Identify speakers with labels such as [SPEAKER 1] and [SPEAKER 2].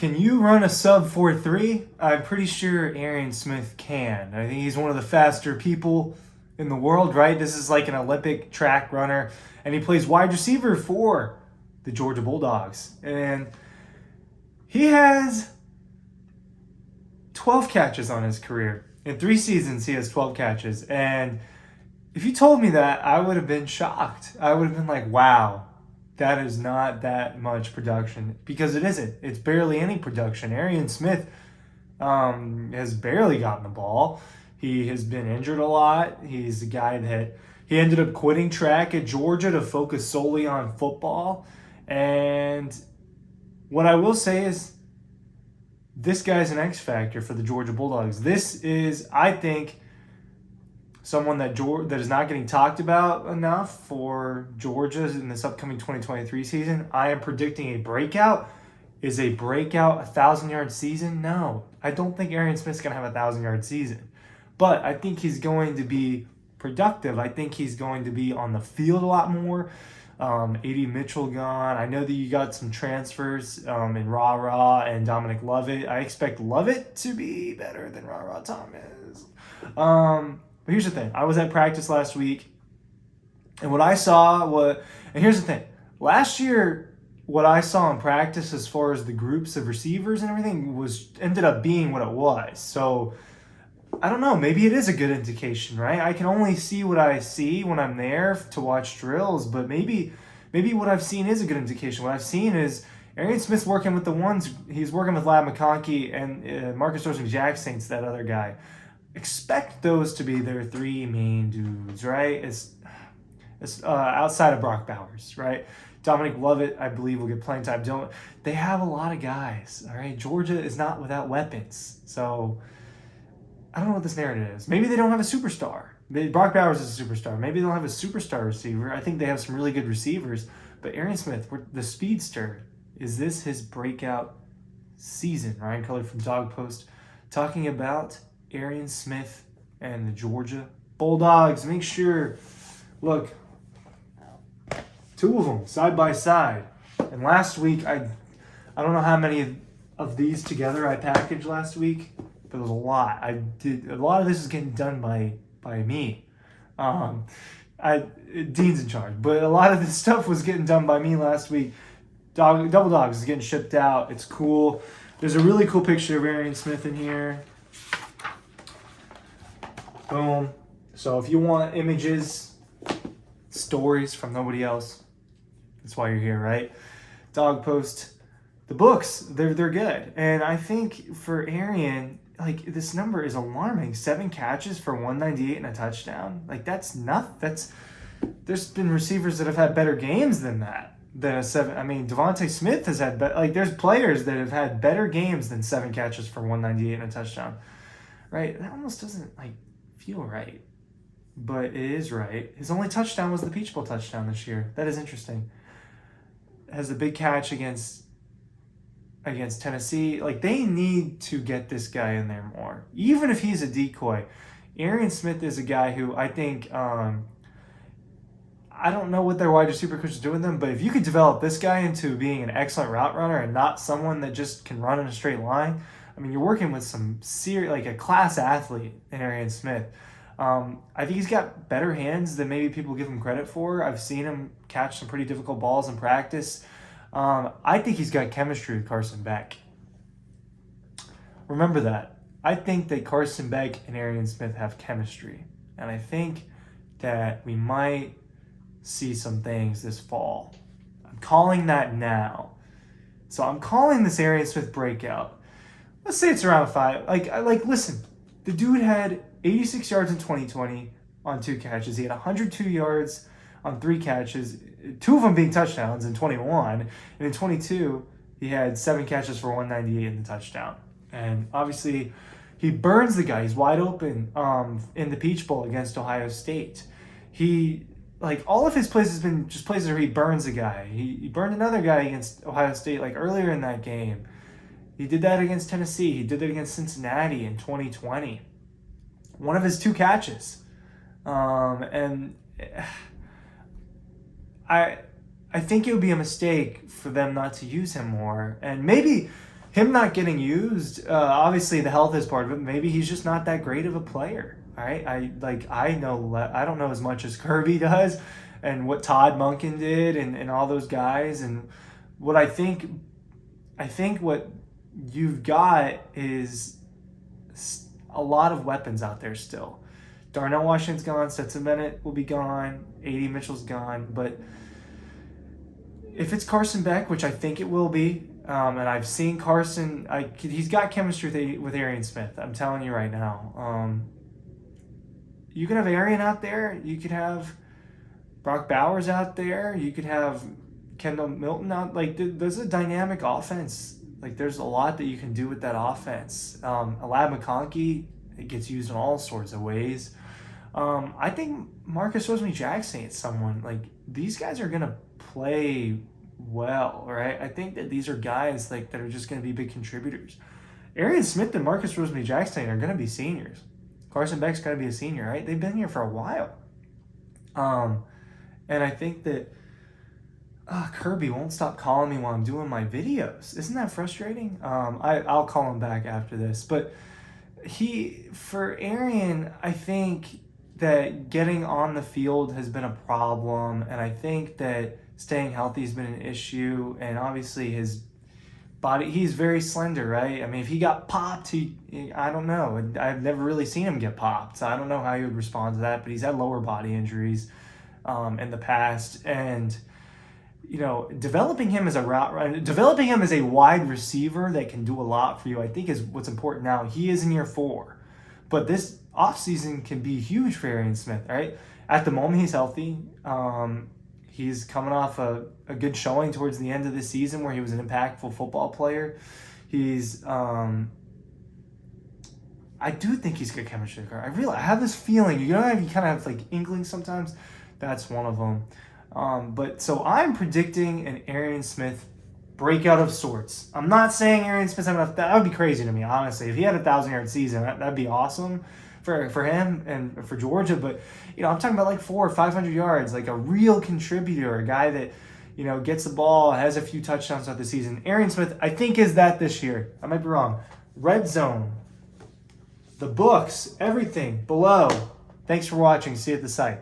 [SPEAKER 1] Can you run a sub 4.3? I'm pretty sure Aryan Smith can. I think he's one of the faster people in the world, right? This is like an Olympic track runner, and he plays wide receiver for the Georgia Bulldogs. And he has 12 catches on his career. In 3 seasons, he has 12 catches. And if you told me that, I would have been shocked. I would have been like, wow, that is not that much production. Because it isn't. It's barely any production. Aryan Smith has barely gotten the ball. He has been injured a lot. He's a guy that he ended up quitting track at Georgia to focus solely on football. And what I will say is this guy's an X factor for the Georgia Bulldogs. This is, I think, someone that is not getting talked about enough for Georgia in this upcoming 2023 season. I am predicting a breakout. Is a breakout 1,000-yard season? No. I don't think Arian Smith's going to have a 1,000-yard season. But I think he's going to be productive. I think he's going to be on the field a lot more. A.D. Mitchell gone. I know that you got some transfers in Ra and Dominic Lovett. I expect Lovett to be better than Ra Thomas. But here's the thing. I was at practice last week, and what I saw and here's the thing. Last year, what I saw in practice as far as the groups of receivers and everything ended up being what it was. So I don't know. Maybe it is a good indication, right? I can only see what I see when I'm there to watch drills, but maybe what I've seen is a good indication. What I've seen is Arian Smith's working with the ones. He's working with Lab McConkey and Marcus Dorson-Jackson's that other guy. Expect those to be their 3 main dudes, right? It's outside of Brock Bowers, right? Dominic Lovett, I believe, will get playing time. They have a lot of guys, all right? Georgia is not without weapons, so I don't know what this narrative is. Maybe they don't have a superstar. Brock Bowers is a superstar. Maybe they don't have a superstar receiver. I think they have some really good receivers. But Aryan Smith, the speedster, is this his breakout season? Ryan Colored from DAWGS talking about Aryan Smith and the Georgia Bulldogs. Make sure, look, 2 of them side by side. And last week, I don't know how many of these together I packaged last week. But it was a lot. A lot of this is getting done by me. Dean's in charge, but a lot of this stuff was getting done by me last week. Double DAWGS is getting shipped out. It's cool. There's a really cool picture of Aryan Smith in here. Boom. So if you want images, stories from nobody else, that's why you're here, right? Dog post. The books, they're good. And I think for Arian, like, this number is alarming. 7 catches for 198 and a touchdown. Like, that's nothing. There's been receivers that have had better games than that. Than a 7. I mean, Devontae Smith has had there's players that have had better games than 7 catches for 198 and a touchdown. Right? That almost doesn't feel right. But it is right. His only touchdown was the Peach Bowl touchdown this year. That is interesting. Has a big catch against Tennessee. They need to get this guy in there more. Even if he's a decoy. Aryan Smith is a guy who I think, I don't know what their wide receiver coach is doing with them, but if you could develop this guy into being an excellent route runner and not someone that just can run in a straight line, I mean, you're working with some a class athlete in Aryan Smith. I think he's got better hands than maybe people give him credit for. I've seen him catch some pretty difficult balls in practice. I think he's got chemistry with Carson Beck. Remember that. I think that Carson Beck and Aryan Smith have chemistry. And I think that we might see some things this fall. I'm calling that now. So I'm calling this Aryan Smith breakout. Let's say it's around 5. Listen, the dude had 86 yards in 2020 on 2 catches. He had 102 yards on 3 catches, 2 of them being touchdowns in 21. And in 22, he had 7 catches for 198 in the touchdown. And obviously, he burns the guy. He's wide open in the Peach Bowl against Ohio State. All of his plays has been just places where he burns a guy. He burned another guy against Ohio State earlier in that game. He did that against Tennessee. He did that against Cincinnati in 2020. One of his 2 catches. I think it would be a mistake for them not to use him more. And maybe him not getting used, obviously the health is part of it. Maybe he's just not that great of a player. All right, I don't know as much as Kirby does, and what Todd Monken did, and all those guys, and what I think what you've got is a lot of weapons out there still. Darnell Washington's gone, Stetson Bennett will be gone, A.D. Mitchell's gone, but if it's Carson Beck, which I think it will be, and I've seen Carson, he's got chemistry with Aryan Smith. I'm telling you right now. You could have Arian out there. You could have Brock Bowers out there. You could have Kendall Milton out. Like, there's a dynamic offense. Like, there's a lot that you can do with that offense. Alad McConkey, it gets used in all sorts of ways. I think Marcus Rosemary-Jackson is someone, like, these guys are going to play well, right? I think that these are guys like that are just going to be big contributors. Arian Smith and Marcus Rosemary-Jackson are going to be seniors. Carson Beck's going to be a senior, right? They've been here for a while. And I think that Kirby won't stop calling me while I'm doing my videos. Isn't that frustrating? I'll call him back after this. But for Arian, I think that getting on the field has been a problem, and I think that staying healthy has been an issue, and obviously his body, he's very slender, right? I mean, if he got popped, I don't know. I've never really seen him get popped, so I don't know how he would respond to that, but he's had lower body injuries in the past, and developing him as a wide receiver that can do a lot for you, I think, is what's important now. He is in year 4, but this offseason can be huge for Arian Smith, right? At the moment, he's healthy. He's coming off a good showing towards the end of the season where he was an impactful football player. I do think he's good chemistry. I have this feeling, you kind of have like inklings sometimes. That's one of them. But so I'm predicting an Arian Smith breakout of sorts. I'm not saying Arian Smith's having enough. That would be crazy to me, honestly. If he had a 1,000-yard season, that'd be awesome for him and for Georgia. But I'm talking about like 400 or 500 yards, like a real contributor, a guy that gets the ball, has a few touchdowns throughout the season. Arian Smith, I think, is that this year. I might be wrong. Red Zone, the books, everything below. Thanks for watching. See you at the site.